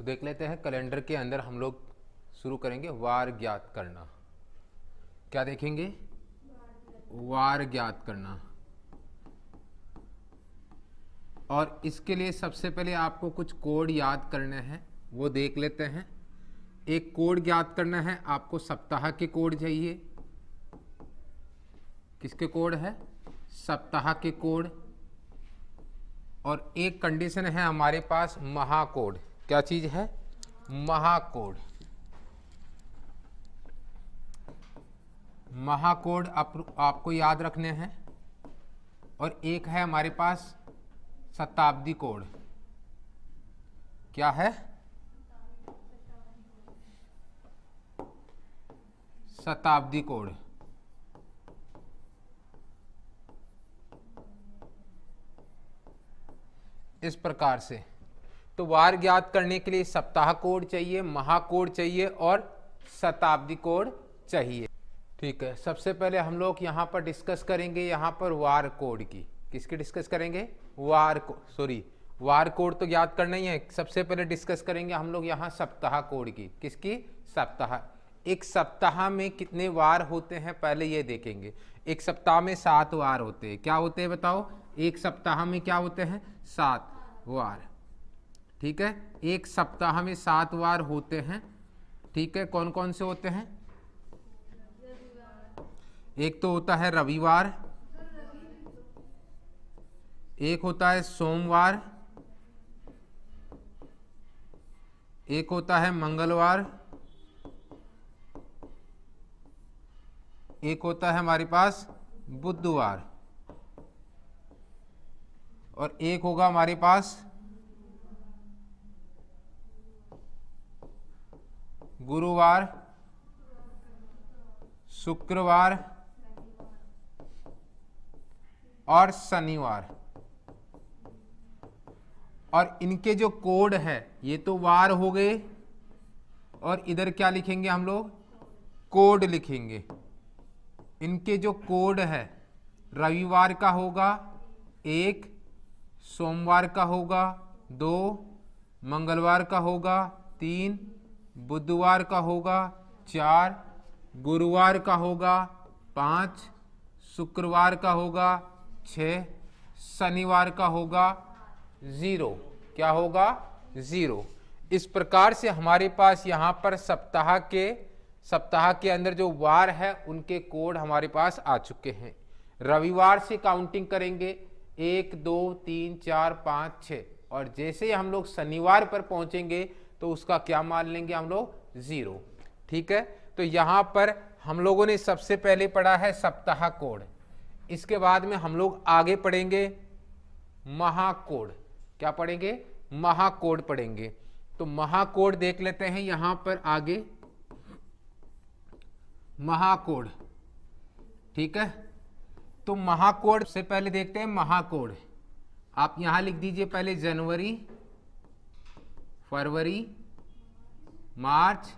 तो देख लेते हैं कैलेंडर के अंदर हम लोग शुरू करेंगे वार ज्ञात करना। क्या देखेंगे? वार ज्ञात करना। और इसके लिए सबसे पहले आपको कुछ कोड याद करने हैं, वो देख लेते हैं। एक कोड ज्ञात करना है आपको, सप्ताह के कोड चाहिए। किसके कोड है? सप्ताह के कोड। और एक कंडीशन है हमारे पास महाकोड। क्या चीज है? महाकोड। महाकोड आपको याद रखने हैं। और एक है हमारे पास शताब्दी कोड। क्या है? शताब्दी कोड। इस प्रकार से तो वार ज्ञात करने के लिए सप्ताह कोड चाहिए, महाकोड चाहिए और शताब्दी कोड चाहिए। ठीक है, सबसे पहले हम लोग यहाँ पर डिस्कस करेंगे यहाँ पर वार कोड की। किसकी डिस्कस करेंगे? वार कोड तो ज्ञात करना ही है। सबसे पहले डिस्कस करेंगे हम लोग यहाँ सप्ताह कोड की। किसकी? सप्ताह। एक सप्ताह में कितने वार होते हैं पहले ये देखेंगे। एक सप्ताह में 7 वार होते हैं। क्या होते हैं बताओ? एक सप्ताह में क्या होते हैं? 7 वार। ठीक है, एक सप्ताह में 7 वार होते हैं। ठीक है, कौन कौन से होते हैं? एक तो होता है रविवार, एक होता है सोमवार, एक होता है मंगलवार, एक होता है हमारे पास बुधवार, और एक होगा हमारे पास गुरुवार, शुक्रवार और शनिवार। और इनके जो कोड है, ये तो वार हो गए, और इधर क्या लिखेंगे हम लोग? कोड लिखेंगे। इनके जो कोड है, रविवार का होगा 1, सोमवार का होगा 2, मंगलवार का होगा 3, बुधवार का होगा 4, गुरुवार का होगा 5, शुक्रवार का होगा 6, शनिवार का होगा 0। क्या होगा? 0। इस प्रकार से हमारे पास यहाँ पर सप्ताह के अंदर जो वार है उनके कोड हमारे पास आ चुके हैं। रविवार से काउंटिंग करेंगे 1, 2, 3, 4, 5, 6, और जैसे ही हम लोग शनिवार पर पहुंचेंगे तो उसका क्या मान लेंगे हम लोग? 0। ठीक है, तो यहाँ पर हम लोगों ने सबसे पहले पढ़ा है सप्ताह कोड। इसके बाद में हम लोग आगे पढ़ेंगे महाकोड। क्या पढ़ेंगे? महाकोड पढ़ेंगे। तो महाकोड देख लेते हैं यहां पर आगे। महाकोड, ठीक है, तो महाकोड से पहले देखते हैं महाकोड। आप यहां लिख दीजिए पहले जनवरी, फरवरी, मार्च,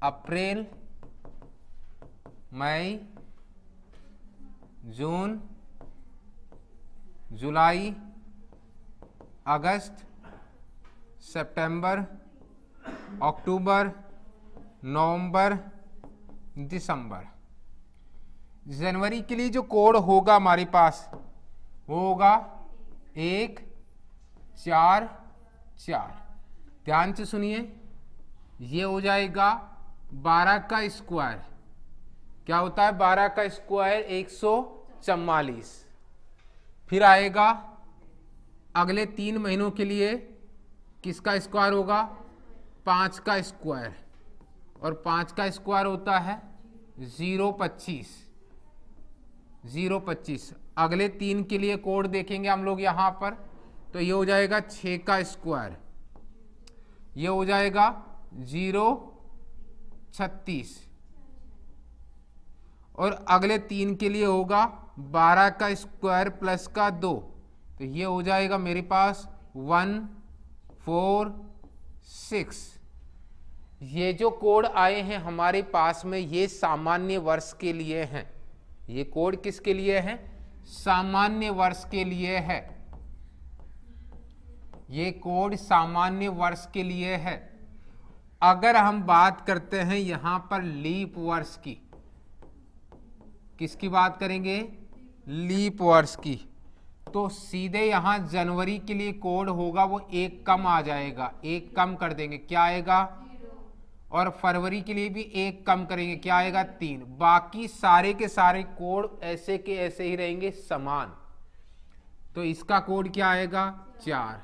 अप्रैल, मई, जून, जुलाई, अगस्त, सितंबर, अक्टूबर, नवंबर, दिसंबर। जनवरी के लिए जो कोड होगा हमारे पास वो होगा 1, 4, 4। ध्यान से सुनिए, ये हो जाएगा 12 का स्क्वायर। क्या होता है? 12 का स्क्वायर 144। फिर आएगा अगले 3 महीनों के लिए किसका स्क्वायर होगा? 5 का स्क्वायर, और 5 का स्क्वायर होता है 025। 025। अगले 3 के लिए कोड देखेंगे हम लोग यहाँ पर, तो ये हो जाएगा 6 का स्क्वायर, ये हो जाएगा 036। और अगले 3 के लिए होगा 12 का स्क्वायर प्लस का 2, तो ये हो जाएगा मेरे पास 146। ये जो कोड आए हैं हमारे पास में, ये सामान्य वर्ष के लिए हैं। ये कोड किसके लिए है? सामान्य वर्ष के लिए है। ये कोड सामान्य वर्ष के लिए है। अगर हम बात करते हैं यहां पर लीप वर्ष की, किसकी बात करेंगे? लीप वर्ष की, तो सीधे यहां जनवरी के लिए कोड होगा वो एक कम आ जाएगा, एक कम कर देंगे, क्या आएगा? और फरवरी के लिए भी एक कम करेंगे, क्या आएगा? 3। बाकी सारे के सारे कोड ऐसे के ऐसे ही रहेंगे समान। तो इसका कोड क्या आएगा? 4।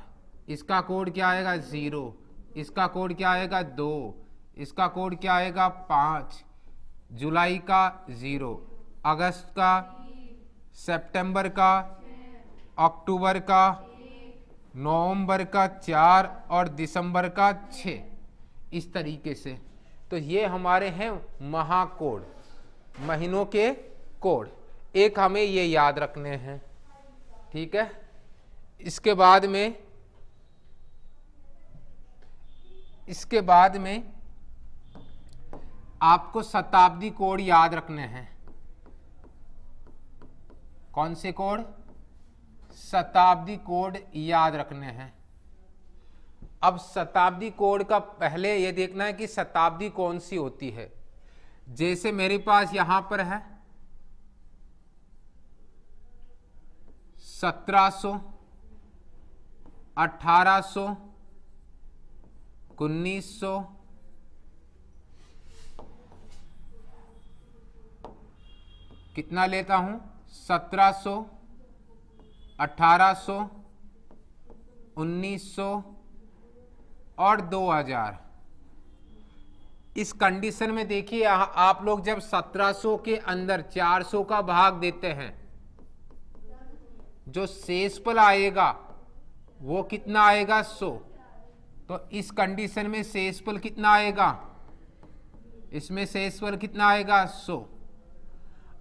इसका कोड क्या आएगा? 0। इसका कोड क्या आएगा? 2। इसका कोड क्या आएगा? 5। जुलाई का 0, अगस्त का, सितंबर का, अक्टूबर का, नवंबर का 4 और दिसंबर का 6। इस तरीके से। तो ये हमारे हैं महाकोड, महीनों के कोड। एक हमें ये याद रखने हैं, ठीक है। इसके बाद में आपको शताब्दी कोड याद रखने हैं। कौन से कोड? शताब्दी कोड याद रखने हैं। अब शताब्दी कोड का पहले ये देखना है कि शताब्दी कौन सी होती है। जैसे मेरे पास यहां पर है 1700, 1800, 1900, कितना लेता हूं? 1700, 1800, 1900 और 2000। इस कंडीशन में देखिए आप लोग जब 1700 के अंदर 400 का भाग देते हैं, जो शेषफल आएगा वो कितना आएगा? 100। तो इस कंडीशन में शेषफल कितना आएगा? इसमें शेषफल कितना आएगा? 100।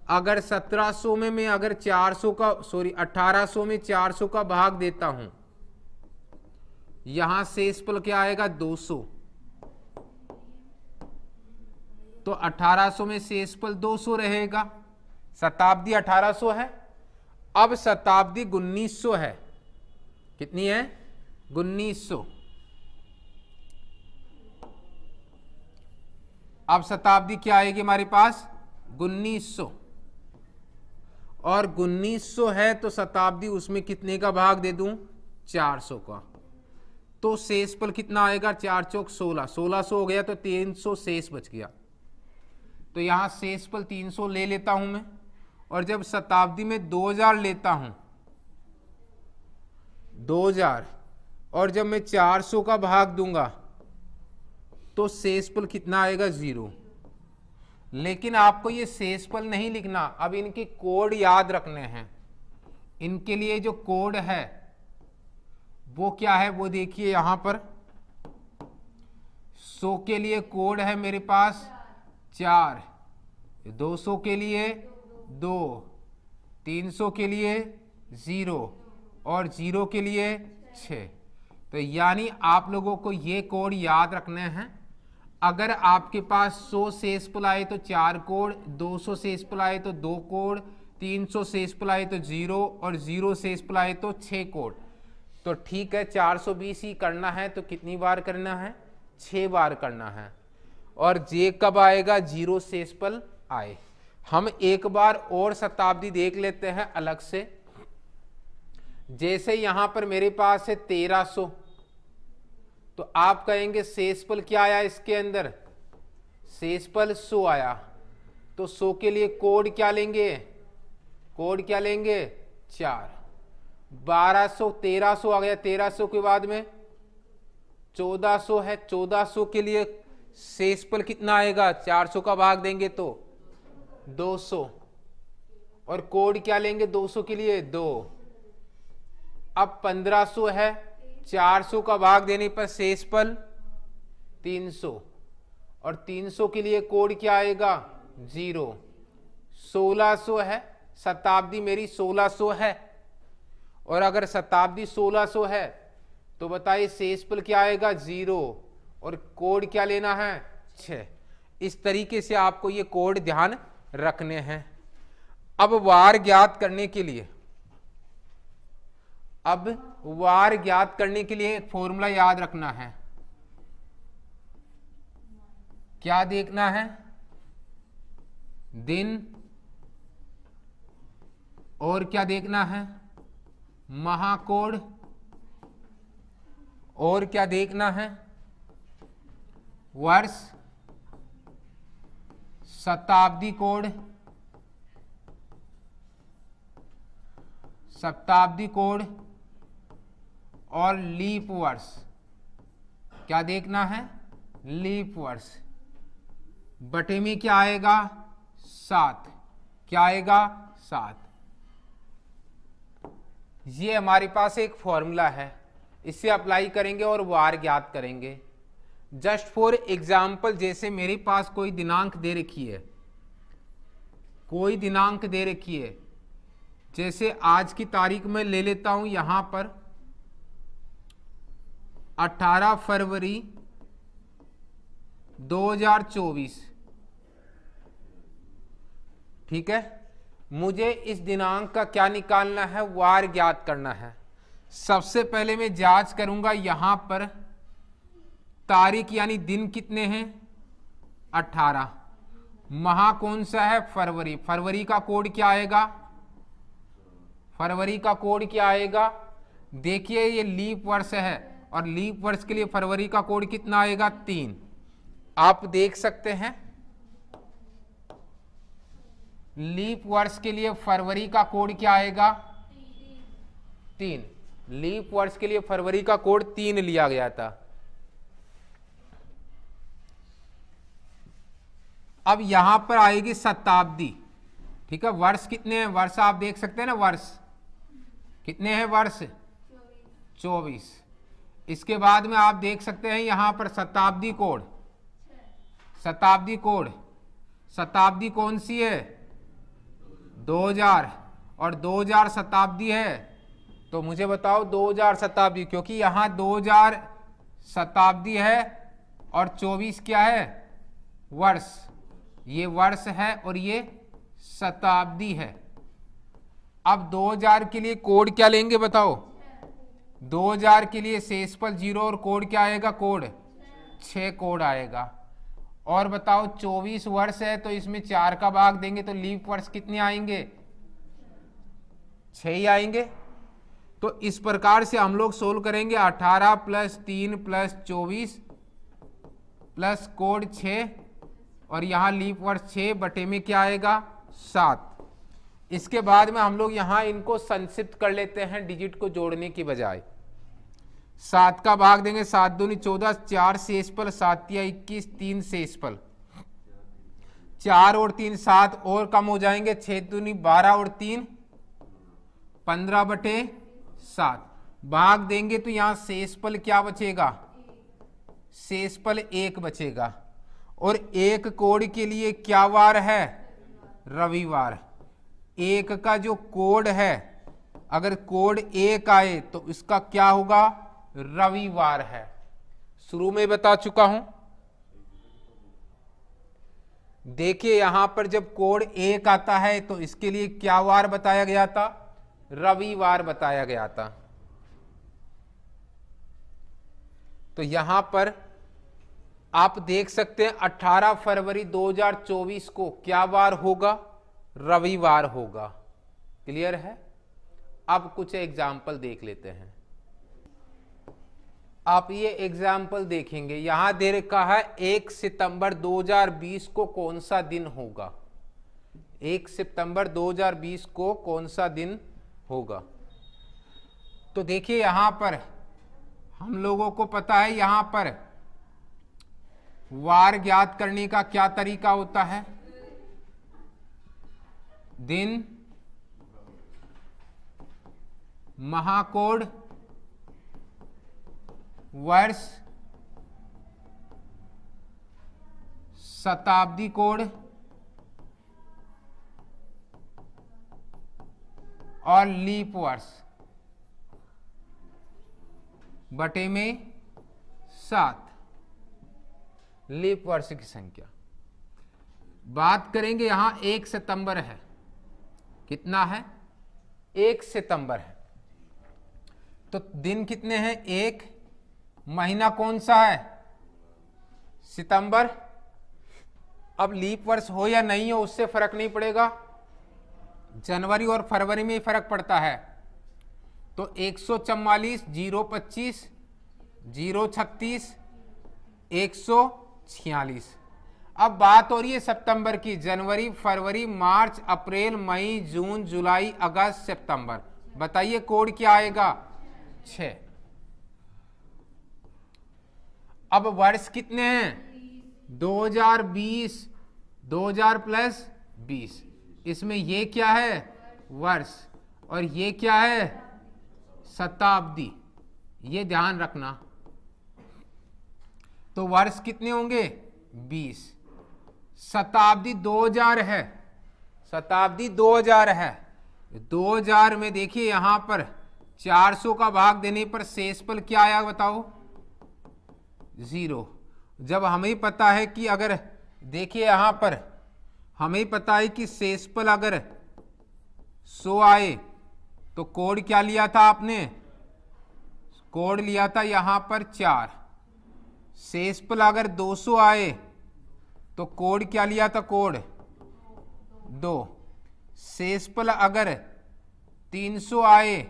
अगर 1700 में मैं अगर 1800 में 400 का भाग देता हूं, यहां शेषफल क्या आएगा? 200। तो 1800 में शेषफल 200 रहेगा। शताब्दी 1800 है। अब शताब्दी 1900 है। कितनी है? 1900। अब शताब्दी क्या आएगी हमारे पास? 1900। और 1900 है तो शताब्दी उसमें कितने का भाग दे दूं? 400 का। तो शेषफल कितना आएगा? 4 चौक 16, 1600 हो गया तो 300 शेष बच गया। तो यहां शेषफल 300 ले लेता हूं मैं। और जब शताब्दी में 2000 लेता हूं, 2000, और जब मैं 400 का भाग दूंगा तो शेषफल कितना आएगा? 0। लेकिन आपको ये शेषफल नहीं लिखना, अब इनके कोड याद रखने हैं। इनके लिए जो कोड है वो क्या है वो देखिए यहां पर। 100 के लिए कोड है मेरे पास 4, 200 के लिए 2, 300 के लिए 0 और 0 के लिए 6। तो यानी आप लोगों को ये कोड याद रखने हैं। अगर आपके पास 100 शेषफल आए तो 4 कोड, 200 शेषफल आए तो 2 कोड, 300 शेषफल आए तो 0 और 0 शेषफल आए तो 6 कोड। तो ठीक है, 420 ही करना है तो कितनी बार करना है? 6 बार करना है। और जे कब आएगा? 0 शेषफल आए। हम एक बार और शताब्दी देख लेते हैं अलग से। जैसे यहां पर मेरे पास है 1300, तो आप कहेंगे शेषफल क्या आया इसके अंदर? शेषफल 100 आया। तो 100 के लिए कोड क्या लेंगे? कोड क्या लेंगे? 4। 1200, 1300 आ गया। 1300 के बाद में 1400 है। 1400 के लिए शेषफल कितना आएगा? 400 का भाग देंगे तो 200। और कोड क्या लेंगे 200 के लिए? 2। अब 1500 है। 400 का भाग देने पर शेषफल 300। और 300 के लिए कोड क्या आएगा? 0। 1600 है। शताब्दी मेरी 1600 है। और अगर शताब्दी 1600 है तो बताइए शेषफल क्या आएगा? 0। और कोड क्या लेना है? 6। इस तरीके से आपको ये कोड ध्यान रखने हैं। अब वार ज्ञात करने के लिए अब वार ज्ञात करने के लिए एक फॉर्मूला याद रखना है। क्या देखना है? दिन, और क्या देखना है? महाकोड, और क्या देखना है? वर्ष, शताब्दी कोड, शताब्दी कोड और लीप वर्ष। क्या देखना है? लीप वर्ष। बटे में क्या आएगा? 7। क्या आएगा? 7। ये हमारे पास एक फॉर्मूला है, इससे अप्लाई करेंगे और वार ज्ञात करेंगे। जस्ट फॉर एग्जाम्पल, जैसे मेरे पास कोई दिनांक दे रखी है, कोई दिनांक दे रखी है, जैसे आज की तारीख में ले लेता हूं यहां पर 18 फरवरी 2024। ठीक है, मुझे इस दिनांक का क्या निकालना है? वार ज्ञात करना है। सबसे पहले मैं जांच करूंगा यहां पर तारीख यानी दिन कितने हैं? 18। माह कौन सा है? फरवरी। फरवरी का कोड क्या आएगा? फरवरी का कोड क्या आएगा? देखिए ये लीप वर्ष है और लीप वर्ष के लिए फरवरी का कोड कितना आएगा? 3। आप देख सकते हैं लीप वर्ष के लिए फरवरी का कोड क्या आएगा? 3। लीप वर्ष के लिए फरवरी का कोड 3 लिया गया था। अब यहां पर आएगी शताब्दी। ठीक है, वर्ष कितने हैं? वर्ष आप देख सकते हैं ना, वर्ष कितने हैं? वर्ष 24। इसके बाद में आप देख सकते हैं यहां पर शताब्दी कोड। शताब्दी कोड, शताब्दी कौन सी है? 2000। और 2000 शताब्दी है, तो मुझे बताओ 2000 शताब्दी, क्योंकि यहां 2000 शताब्दी है और 24 क्या है? वर्ष। ये वर्ष है और ये शताब्दी है। अब 2000 के लिए कोड क्या लेंगे बताओ? 2000 के लिए शेषफल 0 और कोड क्या आएगा? कोड 6 कोड आएगा। और बताओ 24 वर्ष है तो इसमें 4 का भाग देंगे तो लीप वर्ष कितने आएंगे? 6 ही आएंगे। तो इस प्रकार से हम लोग सोल्व करेंगे। 18 + 3 + 24 प्लस कोड 6 और यहाँ लीप वर्ष 6 बटे में क्या आएगा? 7। इसके बाद में हम लोग यहाँ इनको संक्षिप्त कर लेते हैं डिजिट को जोड़ने की बजाय। 7 का भाग देंगे, 7 दूनी 14, 4 शेषफल, 7 या 21, 3 शेषफल, 4 और 3 7 और कम हो जाएंगे, 6 दूनी 12 और 3 15 बटे 7। भाग देंगे तो यहाँ शेषफल क्या बचेगा? शेषफल 1 बचेगा। और 1 कोड के लिए क्या वार है? रविवार। 1 का जो कोड है, अगर कोड 1 आए तो इसका क्या होगा? रविवार है। शुरू में बता चुका हूं। देखिए यहां पर जब कोड 1 आता है तो इसके लिए क्या वार बताया गया था? रविवार बताया गया था। तो यहां पर आप देख सकते हैं 18 फरवरी 2024 को क्या वार होगा? रविवार होगा। क्लियर है? अब कुछ एग्जाम्पल देख लेते हैं। आप ये एग्जाम्पल देखेंगे, यहां दे रखा है 1 सितंबर 2020 को कौन सा दिन होगा? 1 सितंबर 2020 को कौन सा दिन होगा? तो देखिए यहां पर हम लोगों को पता है, यहां पर वार ज्ञात करने का क्या तरीका होता है? दिन, महाकोड, वर्ष, शताब्दी कोड और लीप वर्ष बटे में 7। लीप वर्ष की संख्या बात करेंगे। यहां 1 सितंबर है। कितना है? 1 सितंबर है। तो दिन कितने हैं? एक। महीना कौन सा है? सितंबर। अब लीप वर्ष हो या नहीं हो उससे फर्क नहीं पड़ेगा, जनवरी और फरवरी में ही फर्क पड़ता है। तो 144, 025, 036, 146। अब बात हो रही है सितंबर की। जनवरी, फरवरी, मार्च, अप्रैल, मई, जून, जुलाई, अगस्त, सितंबर। बताइए कोड क्या आएगा? 6। अब वर्ष कितने हैं? 2020, 2000 प्लस 20। इसमें ये क्या है? वर्ष। और ये क्या है? शताब्दी। ये ध्यान रखना। तो वर्ष कितने होंगे? 20। शताब्दी 2000 है। शताब्दी 2000 है। 2000 में देखिए यहां पर 400 का भाग देने पर शेषफल क्या आया बताओ? 0। जब हमें पता है कि अगर देखिए यहां पर हमें पता है कि शेषफल अगर 100 आए तो कोड क्या लिया था आपने? कोड लिया था यहां पर 4। शेषफल अगर 200 आए तो कोड क्या लिया था? कोड 2। शेषफल अगर 300 आए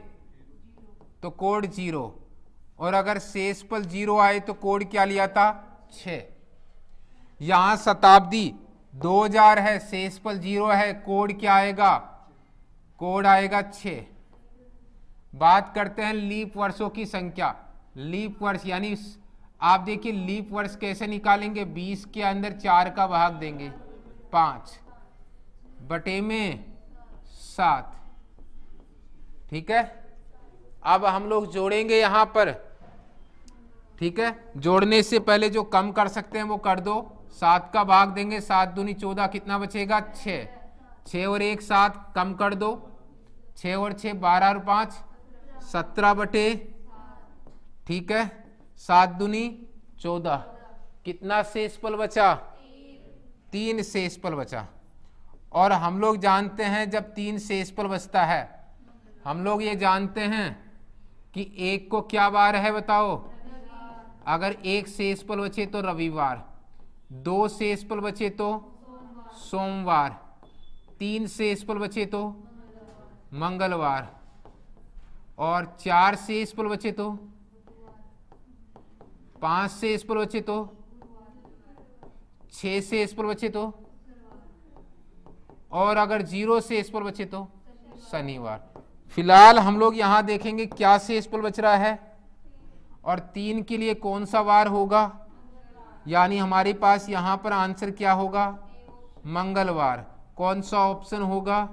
तो कोड 0। और अगर शेषफल 0 आए तो कोड क्या लिया था? 6। यहां शताब्दी 2000 है, शेषफल 0 है, कोड क्या आएगा? कोड आएगा 6। बात करते हैं लीप वर्षों की संख्या। लीप वर्ष यानी आप देखिए लीप वर्ष कैसे निकालेंगे? 20 के अंदर 4 का भाग देंगे, 5 बटे में 7। ठीक है। अब हम लोग जोड़ेंगे यहां पर। ठीक है, जोड़ने से पहले जो कम कर सकते हैं वो कर दो। 7 का भाग देंगे, 7 दूनी 14, कितना बचेगा? 6। 6 और 1 7, कम कर दो। 6 और 6 12 और 5 17 बटे। ठीक है, 7 दूनी 14, कितना शेषफल बचा? 3 शेषफल बचा। और हम लोग जानते हैं जब 3 शेषफल बचता है, हम लोग ये जानते हैं कि 1 को क्या वार है बताओ? अगर 1 शेषफल बचे तो रविवार, 2 शेषफल बचे तो सोमवार, 3 शेषफल बचे तो मंगलवार, और 4 शेषफल बचे तो 5 शेषफल बचे तो 6 शेषफल बचे तो, और अगर 0 शेषफल बचे तो शनिवार। फिलहाल हम लोग यहां देखेंगे क्या शेषफल बच रहा है और 3 के लिए कौन सा वार होगा। यानी हमारे पास यहां पर आंसर क्या होगा? मंगलवार। कौन सा ऑप्शन होगा?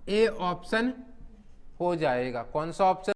ए ऑप्शन हो जाएगा। कौन सा ऑप्शन?